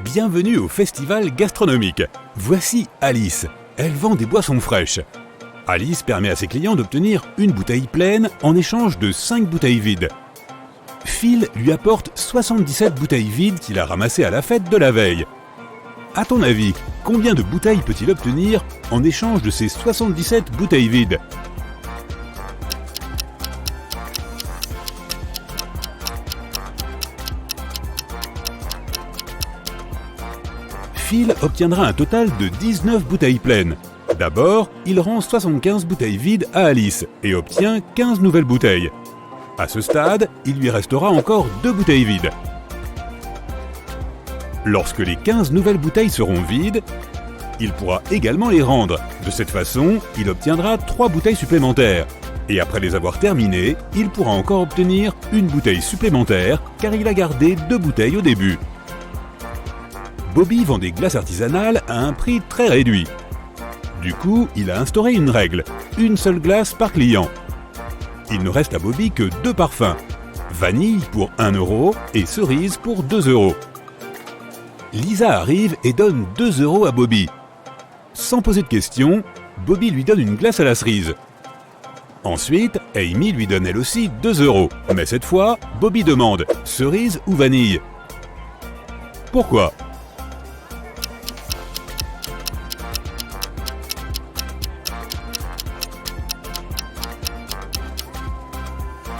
Bienvenue au festival gastronomique. Voici Alice. Elle vend des boissons fraîches. Alice permet à ses clients d'obtenir une bouteille pleine en échange de 5 bouteilles vides. Phil lui apporte 77 bouteilles vides qu'il a ramassées à la fête de la veille. À ton avis, combien de bouteilles peut-il obtenir en échange de ces 77 bouteilles vides ? Phil obtiendra un total de 19 bouteilles pleines. D'abord, il rend 75 bouteilles vides à Alice et obtient 15 nouvelles bouteilles. À ce stade, il lui restera encore 2 bouteilles vides. Lorsque les 15 nouvelles bouteilles seront vides, il pourra également les rendre. De cette façon, il obtiendra 3 bouteilles supplémentaires. Et après les avoir terminées, il pourra encore obtenir une bouteille supplémentaire car il a gardé 2 bouteilles au début. Bobby vend des glaces artisanales à un prix très réduit. Du coup, il a instauré une règle, une seule glace par client. Il ne reste à Bobby que 2 parfums, vanille pour 1 € et cerise pour 2 €. Lisa arrive et donne 2 € à Bobby. Sans poser de questions, Bobby lui donne une glace à la cerise. Ensuite, Amy lui donne elle aussi 2 €. Mais cette fois, Bobby demande cerise ou vanille. Pourquoi ?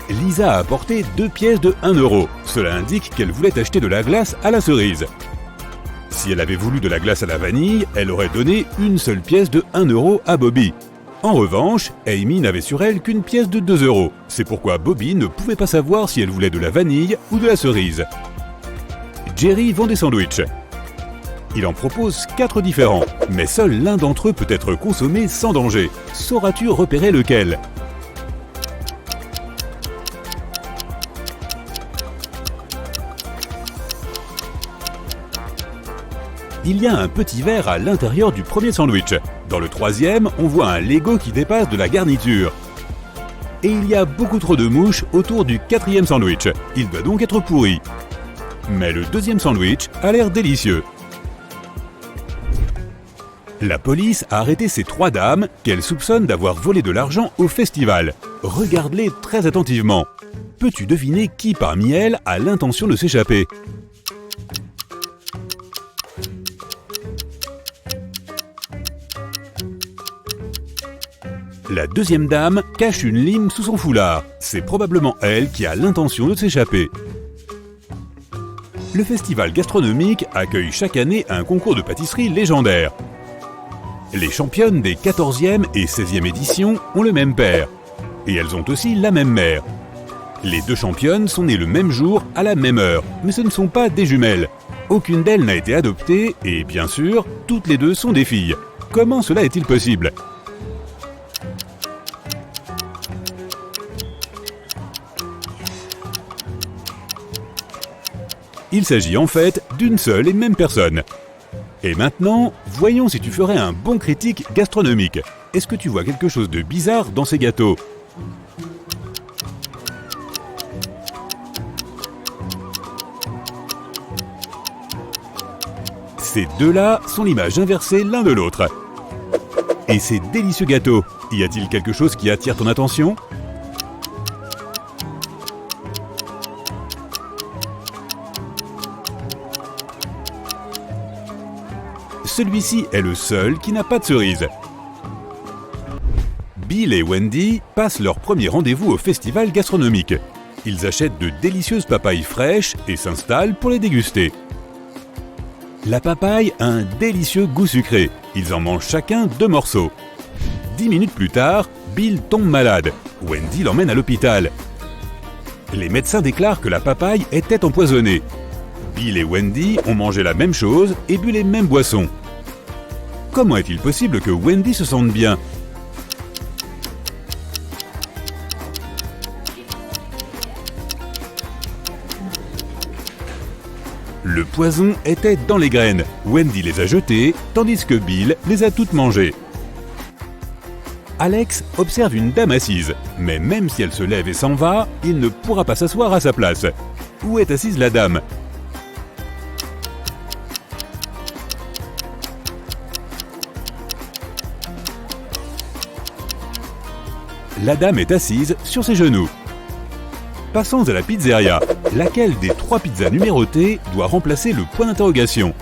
Lisa a apporté 2 pièces de 1 €. Cela indique qu'elle voulait acheter de la glace à la cerise. Si elle avait voulu de la glace à la vanille, elle aurait donné une seule pièce de 1 € à Bobby. En revanche, Amy n'avait sur elle qu'une pièce de 2 €. C'est pourquoi Bobby ne pouvait pas savoir si elle voulait de la vanille ou de la cerise. Jerry vend des sandwichs. Il en propose 4 différents, mais seul l'un d'entre eux peut être consommé sans danger. Sauras-tu repérer lequel ? Il y a un petit verre à l'intérieur du premier sandwich. Dans le troisième, on voit un Lego qui dépasse de la garniture. Et il y a beaucoup trop de mouches autour du 4e sandwich. Il doit donc être pourri. Mais le 2e sandwich a l'air délicieux. La police a arrêté ces 3 dames qu'elle soupçonne d'avoir volé de l'argent au festival. Regarde-les très attentivement. Peux-tu deviner qui parmi elles a l'intention de s'échapper ? La 2e dame cache une lime sous son foulard. C'est probablement elle qui a l'intention de s'échapper. Le festival gastronomique accueille chaque année un concours de pâtisserie légendaire. Les championnes des 14e et 16e éditions ont le même père. Et elles ont aussi la même mère. Les 2 championnes sont nées le même jour à la même heure, mais ce ne sont pas des jumelles. Aucune d'elles n'a été adoptée et, bien sûr, toutes les 2 sont des filles. Comment cela est-il possible ? Il s'agit en fait d'une seule et même personne. Et maintenant, voyons si tu ferais un bon critique gastronomique. Est-ce que tu vois quelque chose de bizarre dans ces gâteaux ? Ces 2-là sont l'image inversée l'un de l'autre. Et ces délicieux gâteaux, y a-t-il quelque chose qui attire ton attention ? Celui-ci est le seul qui n'a pas de cerise. Bill et Wendy passent leur premier rendez-vous au festival gastronomique. Ils achètent de délicieuses papayes fraîches et s'installent pour les déguster. La papaye a un délicieux goût sucré. Ils en mangent chacun 2 morceaux. 10 minutes plus tard, Bill tombe malade. Wendy l'emmène à l'hôpital. Les médecins déclarent que la papaye était empoisonnée. Bill et Wendy ont mangé la même chose et bu les mêmes boissons. Comment est-il possible que Wendy se sente bien ? Le poison était dans les graines. Wendy les a jetées, tandis que Bill les a toutes mangées. Alex observe une dame assise, mais même si elle se lève et s'en va, il ne pourra pas s'asseoir à sa place. Où est assise la dame ? la dame est assise sur ses genoux. Passons à la pizzeria. Laquelle des 3 pizzas numérotées doit remplacer le point d'interrogation?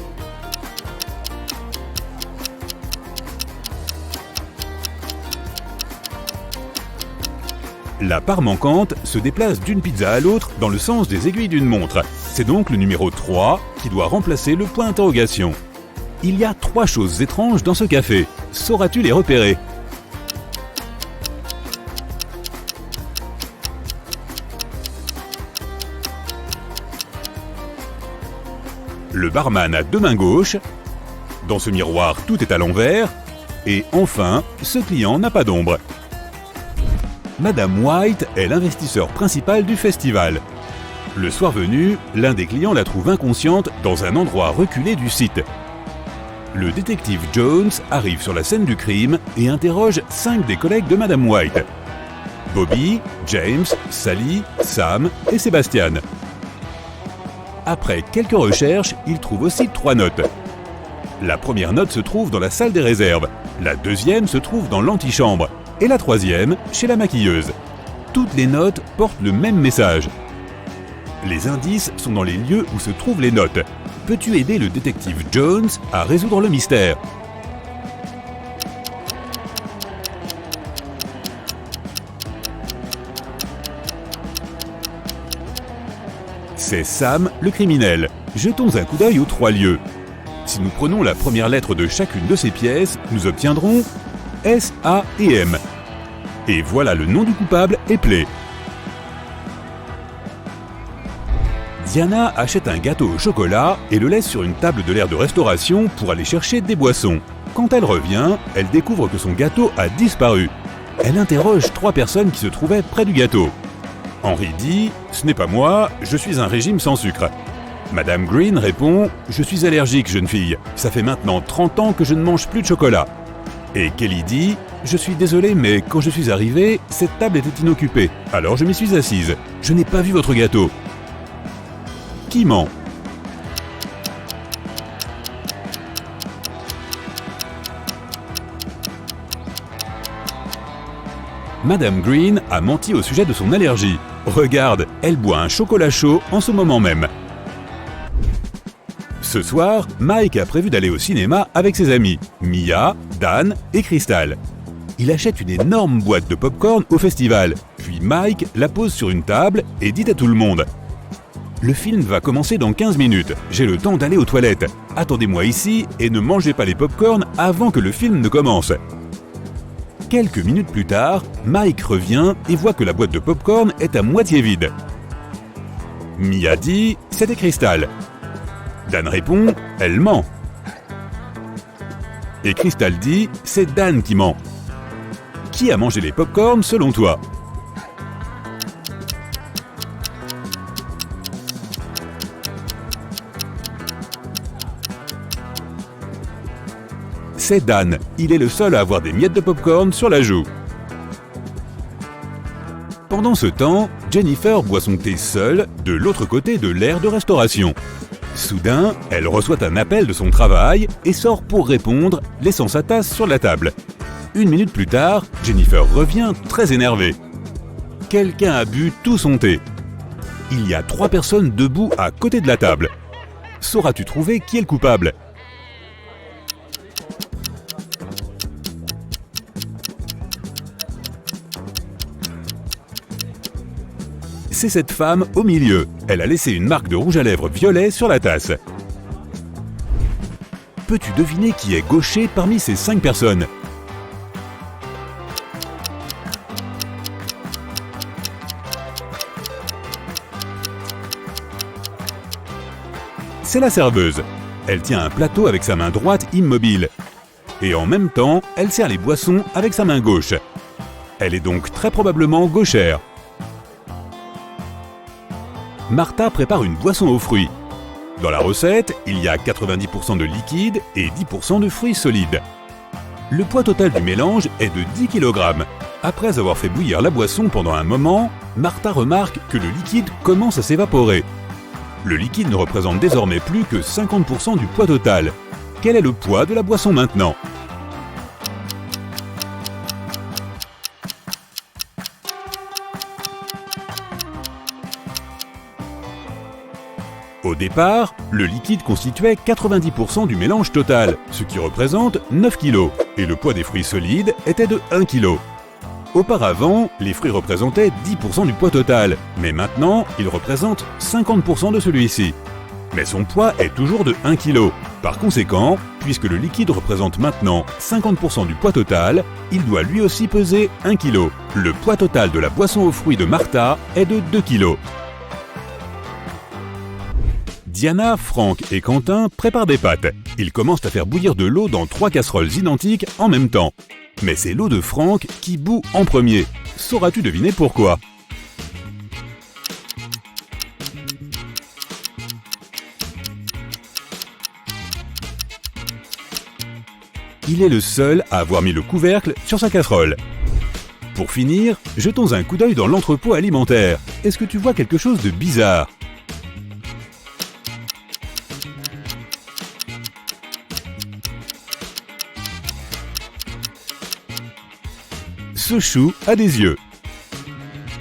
La part manquante se déplace d'une pizza à l'autre dans le sens des aiguilles d'une montre. C'est donc le numéro 3 qui doit remplacer le point d'interrogation. Il y a 3 choses étranges dans ce café. Sauras-tu les repérer? Le barman a 2 mains gauches. Dans ce miroir, tout est à l'envers. Et enfin, ce client n'a pas d'ombre. Madame White est l'investisseur principal du festival. Le soir venu, l'un des clients la trouve inconsciente dans un endroit reculé du site. Le détective Jones arrive sur la scène du crime et interroge 5 des collègues de Madame White. Bobby, James, Sally, Sam et Sébastien. Après quelques recherches, il trouve aussi 3 notes. La première note se trouve dans la salle des réserves, la deuxième se trouve dans l'antichambre et la troisième chez la maquilleuse. Toutes les notes portent le même message. Les indices sont dans les lieux où se trouvent les notes. Peux-tu aider le détective Jones à résoudre le mystère? C'est Sam, le criminel. Jetons un coup d'œil aux 3 lieux. Si nous prenons la première lettre de chacune de ces pièces, nous obtiendrons S, A et M. Et voilà le nom du coupable et plaît. Diana achète un gâteau au chocolat et le laisse sur une table de l'aire de restauration pour aller chercher des boissons. Quand elle revient, elle découvre que son gâteau a disparu. Elle interroge 3 personnes qui se trouvaient près du gâteau. Henry dit « Ce n'est pas moi, je suis un régime sans sucre ». Madame Green répond « Je suis allergique, jeune fille. Ça fait maintenant 30 ans que je ne mange plus de chocolat ». Et Kelly dit « Je suis désolé, mais quand je suis arrivé, cette table était inoccupée. Alors je m'y suis assise. Je n'ai pas vu votre gâteau. » Qui ment? Madame Green a menti au sujet de son allergie. Regarde, elle boit un chocolat chaud en ce moment même. Ce soir, Mike a prévu d'aller au cinéma avec ses amis, Mia, Dan et Crystal. Il achète une énorme boîte de pop-corn au festival, puis Mike la pose sur une table et dit à tout le monde « Le film va commencer dans 15 minutes, j'ai le temps d'aller aux toilettes. Attendez-moi ici et ne mangez pas les pop-corn avant que le film ne commence. » Quelques minutes plus tard, Mike revient et voit que la boîte de pop-corn est à moitié vide. Mia dit « C'était Crystal ». Dan répond « Elle ment ». Et Crystal dit « C'est Dan qui ment ». Qui a mangé les pop-corn selon toi? C'est Dan, il est le seul à avoir des miettes de pop-corn sur la joue. Pendant ce temps, Jennifer boit son thé seule de l'autre côté de l'aire de restauration. Soudain, elle reçoit un appel de son travail et sort pour répondre, laissant sa tasse sur la table. 1 minute plus tard, Jennifer revient très énervée. Quelqu'un a bu tout son thé. Il y a 3 personnes debout à côté de la table. Sauras-tu trouver qui est le coupable? C'est cette femme au milieu. Elle a laissé une marque de rouge à lèvres violet sur la tasse. Peux-tu deviner qui est gaucher parmi ces 5 personnes? C'est la serveuse. Elle tient un plateau avec sa main droite immobile. Et en même temps, elle sert les boissons avec sa main gauche. Elle est donc très probablement gauchère. Martha prépare une boisson aux fruits. Dans la recette, il y a 90% de liquide et 10% de fruits solides. Le poids total du mélange est de 10 kg. Après avoir fait bouillir la boisson pendant un moment, Martha remarque que le liquide commence à s'évaporer. Le liquide ne représente désormais plus que 50% du poids total. Quel est le poids de la boisson maintenant? départ, le liquide constituait 90% du mélange total, ce qui représente 9 kg, et le poids des fruits solides était de 1 kg. Auparavant, les fruits représentaient 10% du poids total, mais maintenant, ils représentent 50% de celui-ci. Mais son poids est toujours de 1 kg. Par conséquent, puisque le liquide représente maintenant 50% du poids total, il doit lui aussi peser 1 kg. Le poids total de la boisson aux fruits de Martha est de 2 kg. Diana, Franck et Quentin préparent des pâtes. Ils commencent à faire bouillir de l'eau dans 3 casseroles identiques en même temps. Mais c'est l'eau de Franck qui bout en premier. Sauras-tu deviner pourquoi ? Il est le seul à avoir mis le couvercle sur sa casserole. Pour finir, jetons un coup d'œil dans l'entrepôt alimentaire. Est-ce que tu vois quelque chose de bizarre ? Ce chou a des yeux.